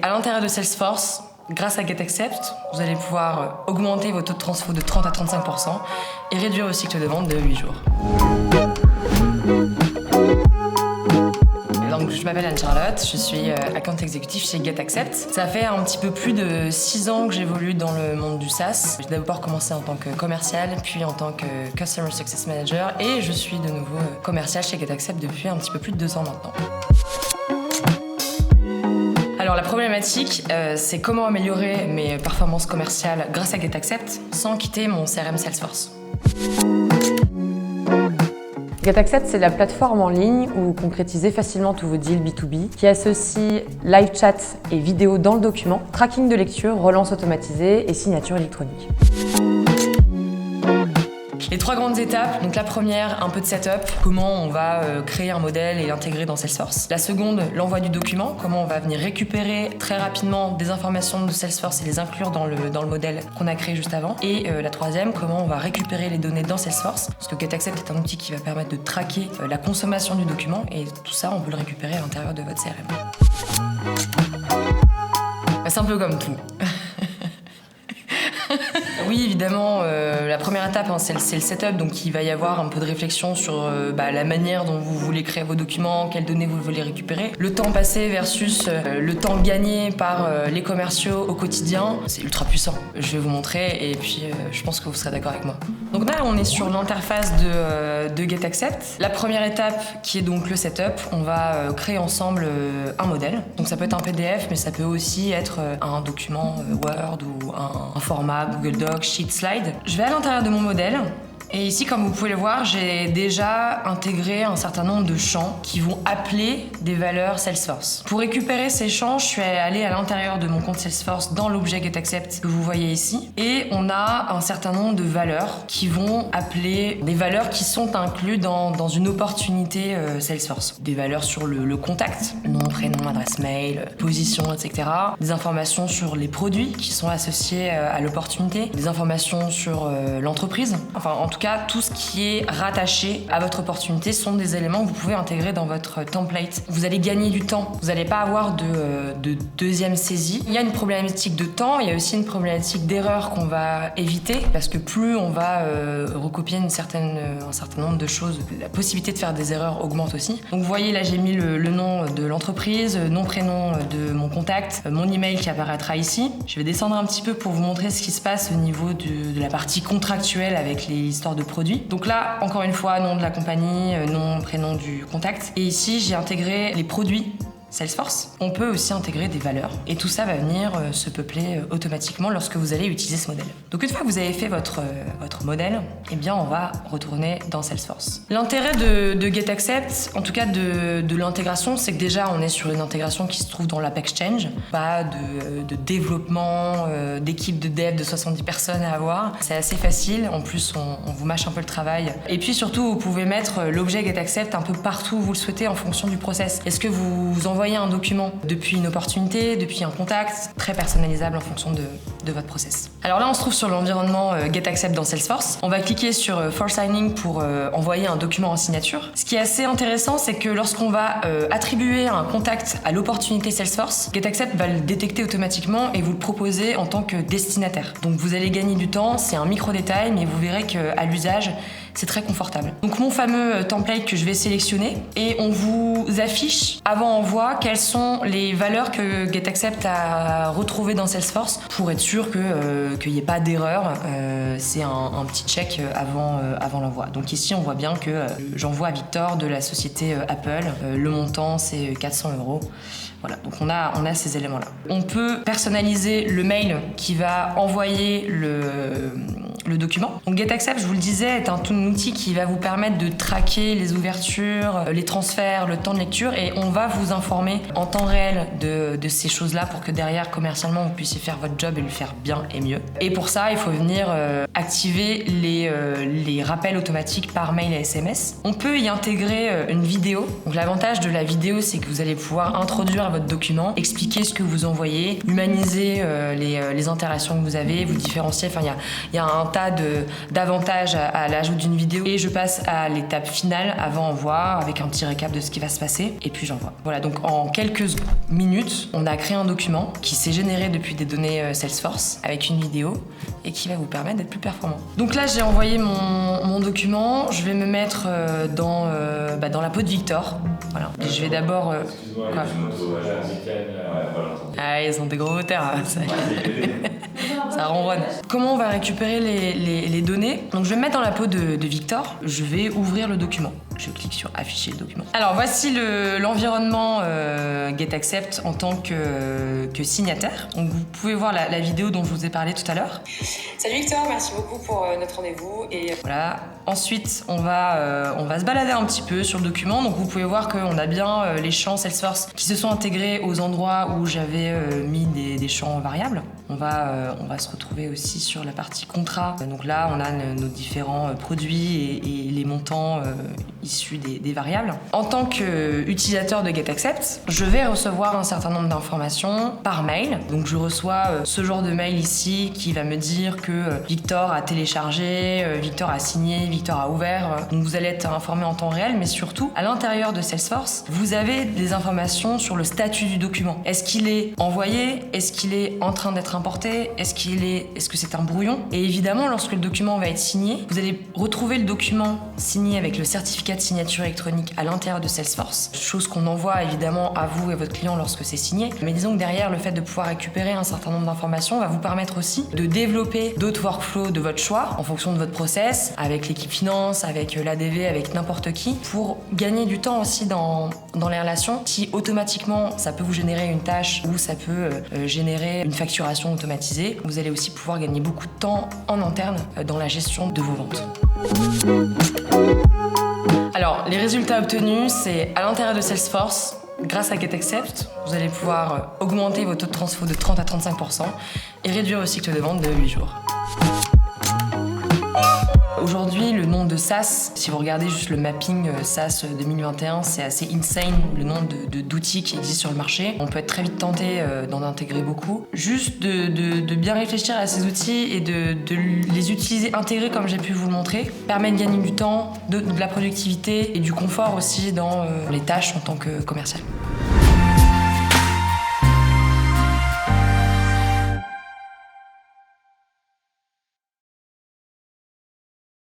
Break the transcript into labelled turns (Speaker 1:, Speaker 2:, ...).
Speaker 1: À l'intérieur de Salesforce, grâce à GetAccept, vous allez pouvoir augmenter vos taux de transfo de 30 à 35% et réduire vos cycles de vente de 8 jours. Donc, je m'appelle Anne-Charlotte, je suis account exécutif chez GetAccept. Ça fait un petit peu plus de 6 ans que j'évolue dans le monde du SaaS. J'ai d'abord commencé en tant que commercial, puis en tant que Customer Success Manager, et je suis de nouveau commercial chez GetAccept depuis un petit peu plus de 2 ans maintenant. Alors la problématique, c'est comment améliorer mes performances commerciales grâce à GetAccept sans quitter mon CRM Salesforce.
Speaker 2: GetAccept, c'est la plateforme en ligne où vous concrétisez facilement tous vos deals B2B qui associe live chat et vidéo dans le document, tracking de lecture, relance automatisée et signature électronique.
Speaker 1: Les 3 grandes étapes, donc la première, un peu de setup, comment on va créer un modèle et l'intégrer dans Salesforce. La seconde, l'envoi du document, comment on va venir récupérer très rapidement des informations de Salesforce et les inclure dans le modèle qu'on a créé juste avant. Et la troisième, comment on va récupérer les données dans Salesforce, parce que GetAccept est un outil qui va permettre de traquer la consommation du document, et tout ça, on peut le récupérer à l'intérieur de votre CRM. C'est un peu comme tout. Oui, évidemment, la première étape, c'est le setup, donc il va y avoir un peu de réflexion sur la manière dont vous voulez créer vos documents, quelles données vous voulez récupérer. Le temps passé versus le temps gagné par les commerciaux au quotidien, c'est ultra puissant. Je vais vous montrer et puis je pense que vous serez d'accord avec moi. Donc là, on est sur l'interface de GetAccept. La première étape, qui est donc le setup, on va créer ensemble un modèle. Donc ça peut être un PDF, mais ça peut aussi être un document Word ou un format Google Docs, Sheet, Slide. Je vais à l'intérieur de mon modèle. Et ici, comme vous pouvez le voir, j'ai déjà intégré un certain nombre de champs qui vont appeler des valeurs Salesforce. Pour récupérer ces champs, je suis allée à l'intérieur de mon compte Salesforce dans l'objet GetAccept que vous voyez ici. Et on a un certain nombre de valeurs qui vont appeler des valeurs qui sont incluses dans une opportunité Salesforce. Des valeurs sur le contact, nom, prénom, adresse mail, position, etc. Des informations sur les produits qui sont associés à l'opportunité. Des informations sur l'entreprise. Enfin, en tout cas, tout ce qui est rattaché à votre opportunité sont des éléments que vous pouvez intégrer dans votre template. Vous allez gagner du temps. Vous n'allez pas avoir de deuxième saisie. Il y a une problématique de temps, il y a aussi une problématique d'erreur qu'on va éviter parce que plus on va recopier un certain nombre de choses, la possibilité de faire des erreurs augmente aussi. Donc vous voyez là, j'ai mis le nom de l'entreprise, nom, prénom de mon contact, mon email qui apparaîtra ici. Je vais descendre un petit peu pour vous montrer ce qui se passe au niveau de la partie contractuelle avec les histoires de produits. Donc là, encore une fois, nom de la compagnie, nom, prénom du contact. Et ici, j'ai intégré les produits Salesforce. On peut aussi intégrer des valeurs. Et tout ça va venir se peupler automatiquement lorsque vous allez utiliser ce modèle. Donc une fois que vous avez fait votre modèle, eh bien on va retourner dans Salesforce. L'intérêt de GetAccept, en tout cas de l'intégration, c'est que déjà on est sur une intégration qui se trouve dans l'App Exchange. Pas de développement, d'équipe de dev de 70 personnes à avoir. C'est assez facile. En plus, on vous mâche un peu le travail. Et puis surtout, vous pouvez mettre l'objet GetAccept un peu partout où vous le souhaitez en fonction du process. Est-ce que vous envoyez un document depuis une opportunité, depuis un contact, très personnalisable en fonction de votre process. Alors là, on se trouve sur l'environnement GetAccept dans Salesforce. On va cliquer sur For Signing pour envoyer un document en signature. Ce qui est assez intéressant, c'est que lorsqu'on va attribuer un contact à l'opportunité Salesforce, GetAccept va le détecter automatiquement et vous le proposer en tant que destinataire. Donc vous allez gagner du temps, c'est un micro-détail, mais vous verrez qu'à l'usage, c'est très confortable. Donc mon fameux template que je vais sélectionner et on vous affiche avant envoi quelles sont les valeurs que GetAccept a retrouvées dans Salesforce pour être sûr qu'il n'y ait pas d'erreur. C'est un petit check avant l'envoi. Donc ici on voit bien que j'envoie à Victor de la société Apple. Le montant c'est 400 €. Voilà, donc on a ces éléments-là. On peut personnaliser le mail qui va envoyer le document. Donc GetAccept, je vous le disais, est un outil qui va vous permettre de traquer les ouvertures, les transferts, le temps de lecture et on va vous informer en temps réel de ces choses-là pour que derrière, commercialement, vous puissiez faire votre job et le faire bien et mieux. Et pour ça, il faut venir activer les rappels automatiques par mail et SMS. On peut y intégrer une vidéo. Donc l'avantage de la vidéo, c'est que vous allez pouvoir introduire votre document, expliquer ce que vous envoyez, humaniser les interactions que vous avez, vous différencier. Enfin, il y a un tas d'avantages à l'ajout d'une vidéo et je passe à l'étape finale avant envoi avec un petit récap de ce qui va se passer et puis j'envoie. Voilà, donc en quelques minutes, on a créé un document qui s'est généré depuis des données Salesforce avec une vidéo et qui va vous permettre d'être plus performant. Donc là, j'ai envoyé mon document. Je vais me mettre dans la peau de Victor. Voilà. Et je vais d'abord... Ah, ils ont des gros moteurs. Ça ronronne. Comment on va récupérer les données? Donc je vais me mettre dans la peau de Victor. Je vais ouvrir le document. Je clique sur afficher le document. Alors voici l'environnement GetAccept en tant que signataire. Donc vous pouvez voir la vidéo dont je vous ai parlé tout à l'heure. Salut Victor, merci beaucoup pour notre rendez-vous. Et voilà. Ensuite, on va se balader un petit peu sur le document. Donc vous pouvez voir qu'on a bien les champs Salesforce qui se sont intégrés aux endroits où j'avais mis des champs variables. On va se retrouver aussi sur la partie contrat. Donc là, on a nos différents produits et les montants issus des variables. En tant qu'utilisateur de GetAccept, je vais recevoir un certain nombre d'informations par mail. Donc je reçois ce genre de mail ici qui va me dire que Victor a téléchargé, Victor a signé, Victor a ouvert. Donc vous allez être informé en temps réel, mais surtout, à l'intérieur de Salesforce, vous avez des informations sur le statut du document. Est-ce qu'il est envoyé? Est-ce qu'il est en train d'être importé? Est-ce que c'est un brouillon? Et évidemment, lorsque le document va être signé, vous allez retrouver le document signé avec le certificat de signature électronique à l'intérieur de Salesforce, chose qu'on envoie évidemment à vous et votre client lorsque c'est signé. Mais disons que derrière, le fait de pouvoir récupérer un certain nombre d'informations va vous permettre aussi de développer d'autres workflows de votre choix en fonction de votre process, avec l'équipe finance, avec l'ADV, avec n'importe qui, pour gagner du temps aussi dans les relations. Si automatiquement, ça peut vous générer une tâche ou ça peut générer une facturation automatisée, vous allez aussi pouvoir gagner beaucoup de temps en interne dans la gestion de vos ventes. Alors, les résultats obtenus, c'est à l'intérieur de Salesforce, grâce à GetAccept, vous allez pouvoir augmenter vos taux de transfo de 30 à 35% et réduire le cycle de vente de 8 jours. Aujourd'hui, le nombre de SaaS, si vous regardez juste le mapping SaaS 2021, c'est assez insane le nombre d'outils qui existent sur le marché. On peut être très vite tenté d'en intégrer beaucoup. Juste de bien réfléchir à ces outils et de les utiliser intégrés comme j'ai pu vous le montrer, permet de gagner du temps, de la productivité et du confort aussi dans les tâches en tant que commercial.